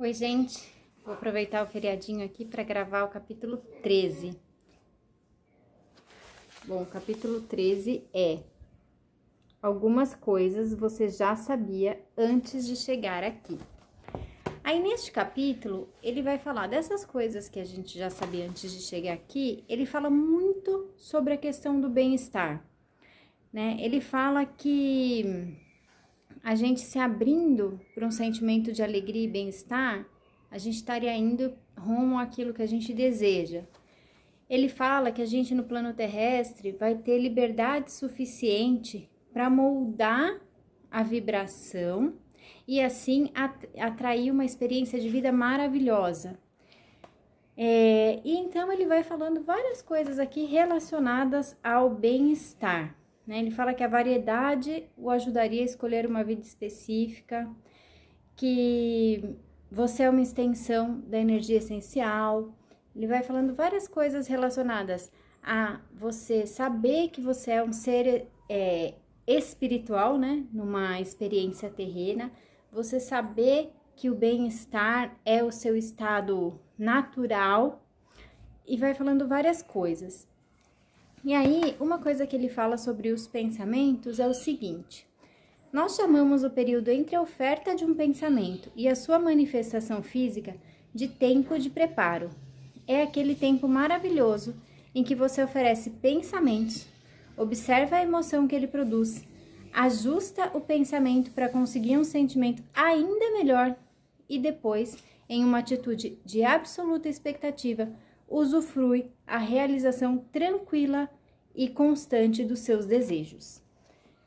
Oi, gente. Vou aproveitar o feriadinho aqui para gravar o capítulo 13. Bom, o capítulo 13 é: algumas coisas você já sabia antes de chegar aqui. Aí, neste capítulo, ele vai falar dessas coisas que a gente já sabia antes de chegar aqui. Ele fala muito sobre a questão do bem-estar, né? Ele fala que a gente se abrindo para um sentimento de alegria e bem-estar, a gente estaria indo rumo àquilo que a gente deseja. Ele fala que a gente no plano terrestre vai ter liberdade suficiente para moldar a vibração e assim atrair uma experiência de vida maravilhosa. E então ele vai falando várias coisas aqui relacionadas ao bem-estar, né? Ele fala que a variedade o ajudaria a escolher uma vida específica, que você é uma extensão da energia essencial. Ele vai falando várias coisas relacionadas a você saber que você é um ser espiritual, né? Numa experiência terrena. Você saber que o bem-estar é o seu estado natural. E vai falando várias coisas. E aí, uma coisa que ele fala sobre os pensamentos é o seguinte: nós chamamos o período entre a oferta de um pensamento e a sua manifestação física de tempo de preparo. É aquele tempo maravilhoso em que você oferece pensamentos, observa a emoção que ele produz, ajusta o pensamento para conseguir um sentimento ainda melhor e depois, em uma atitude de absoluta expectativa, usufrui a realização tranquila e constante dos seus desejos.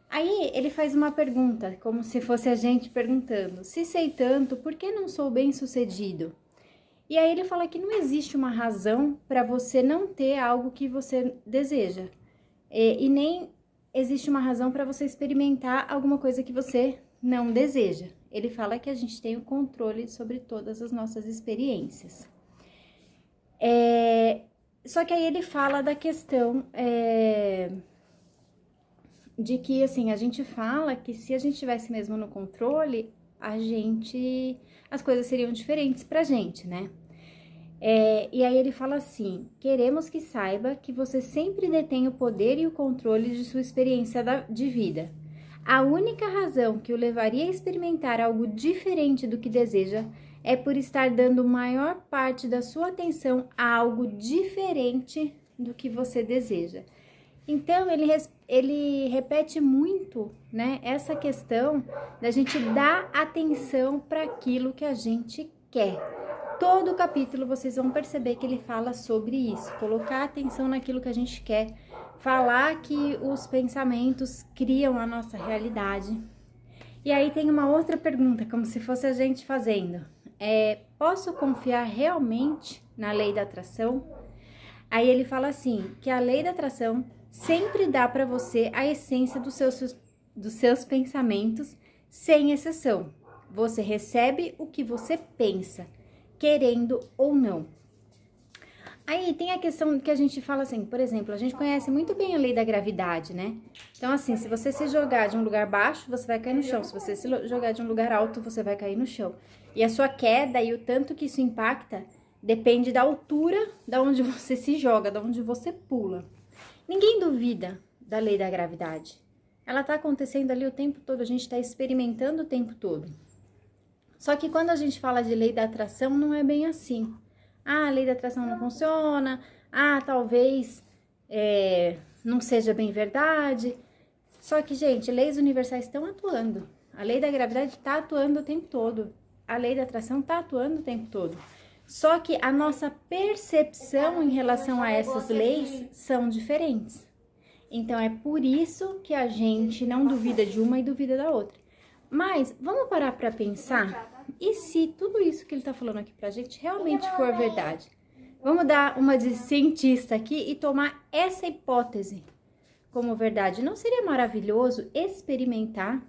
Aí ele faz uma pergunta, como se fosse a gente perguntando: se sei tanto, por que não sou bem-sucedido? E aí ele fala que não existe uma razão para você não ter algo que você deseja. E nem existe uma razão para você experimentar alguma coisa que você não deseja. Ele fala que a gente tem o controle sobre todas as nossas experiências. Só que aí ele fala da questão de que, assim, a gente fala que se a gente tivesse mesmo no controle, as coisas seriam diferentes pra gente, né? E aí ele fala assim: queremos que saiba que você sempre detém o poder e o controle de sua experiência de vida. A única razão que o levaria a experimentar algo diferente do que deseja é por estar dando maior parte da sua atenção a algo diferente do que você deseja. Então, ele repete muito, né, essa questão da gente dar atenção para aquilo que a gente quer. Todo o capítulo vocês vão perceber que ele fala sobre isso, colocar atenção naquilo que a gente quer, falar que os pensamentos criam a nossa realidade. E aí tem uma outra pergunta, como se fosse a gente fazendo: posso confiar realmente na lei da atração? Aí ele fala assim, que a lei da atração sempre dá para você a essência dos seus pensamentos, sem exceção. Você recebe o que você pensa, querendo ou não. Aí tem a questão que a gente fala assim, por exemplo, a gente conhece muito bem a lei da gravidade, né? Então, assim, se você se jogar de um lugar baixo, você vai cair no chão. Se você se jogar de um lugar alto, você vai cair no chão. E a sua queda e o tanto que isso impacta depende da altura da onde você se joga, da onde você pula. Ninguém duvida da lei da gravidade. Ela tá acontecendo ali o tempo todo, a gente tá experimentando o tempo todo. Só que quando a gente fala de lei da atração, não é bem assim. A lei da atração não funciona, talvez não seja bem verdade. Só que, gente, leis universais estão atuando. A lei da gravidade está atuando o tempo todo. A lei da atração está atuando o tempo todo. Só que a nossa percepção em relação a essas leis são diferentes. Então, é por isso que a gente não duvida de uma e duvida da outra. Mas, vamos parar para pensar? E se tudo isso que ele tá falando aqui pra gente realmente for verdade? Vamos dar uma de cientista aqui e tomar essa hipótese como verdade. Não seria maravilhoso experimentar,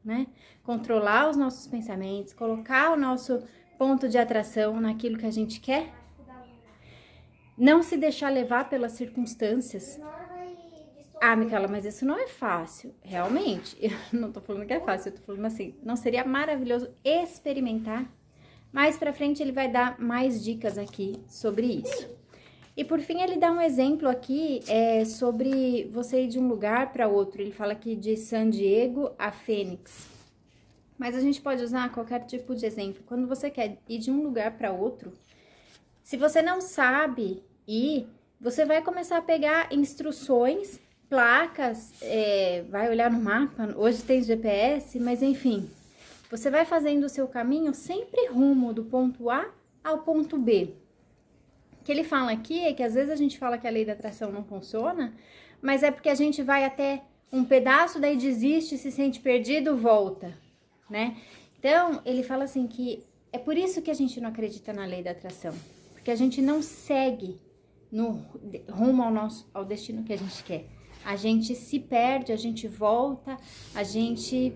né? Controlar os nossos pensamentos, colocar o nosso ponto de atração naquilo que a gente quer? Não se deixar levar pelas circunstâncias. Micaela, mas isso não é fácil. Realmente, eu não tô falando que é fácil, eu tô falando assim, não seria maravilhoso experimentar? Mais pra frente ele vai dar mais dicas aqui sobre isso. E por fim ele dá um exemplo aqui sobre você ir de um lugar para outro. Ele fala aqui de San Diego a Fênix. Mas a gente pode usar qualquer tipo de exemplo. Quando você quer ir de um lugar para outro, se você não sabe ir, você vai começar a pegar instruções, placas, vai olhar no mapa. Hoje tem GPS, mas enfim, você vai fazendo o seu caminho sempre rumo do ponto A ao ponto B. O que ele fala aqui é que às vezes a gente fala que a lei da atração não funciona, mas é porque a gente vai até um pedaço, daí desiste, se sente perdido, volta, né? Então, ele fala assim que é por isso que a gente não acredita na lei da atração, porque a gente não segue no rumo ao destino que a gente quer. A gente se perde, a gente volta, a gente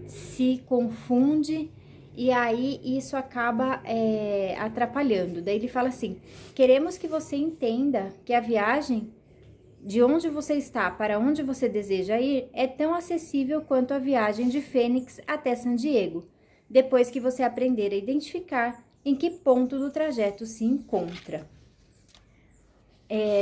se confunde, e aí isso acaba atrapalhando. Daí ele fala assim, queremos que você entenda que a viagem de onde você está para onde você deseja ir é tão acessível quanto a viagem de Fênix até San Diego, depois que você aprender a identificar em que ponto do trajeto se encontra.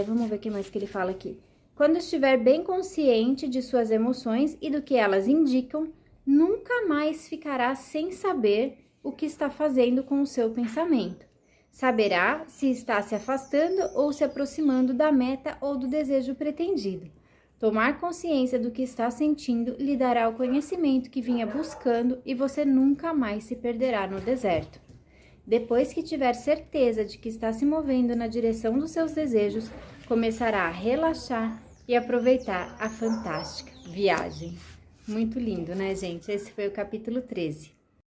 Vamos ver o que mais que ele fala aqui. Quando estiver bem consciente de suas emoções e do que elas indicam, nunca mais ficará sem saber o que está fazendo com o seu pensamento. Saberá se está se afastando ou se aproximando da meta ou do desejo pretendido. Tomar consciência do que está sentindo lhe dará o conhecimento que vinha buscando e você nunca mais se perderá no deserto. Depois que tiver certeza de que está se movendo na direção dos seus desejos, começará a relaxar e aproveitar a fantástica viagem. Muito lindo, né, gente? Esse foi o capítulo 13.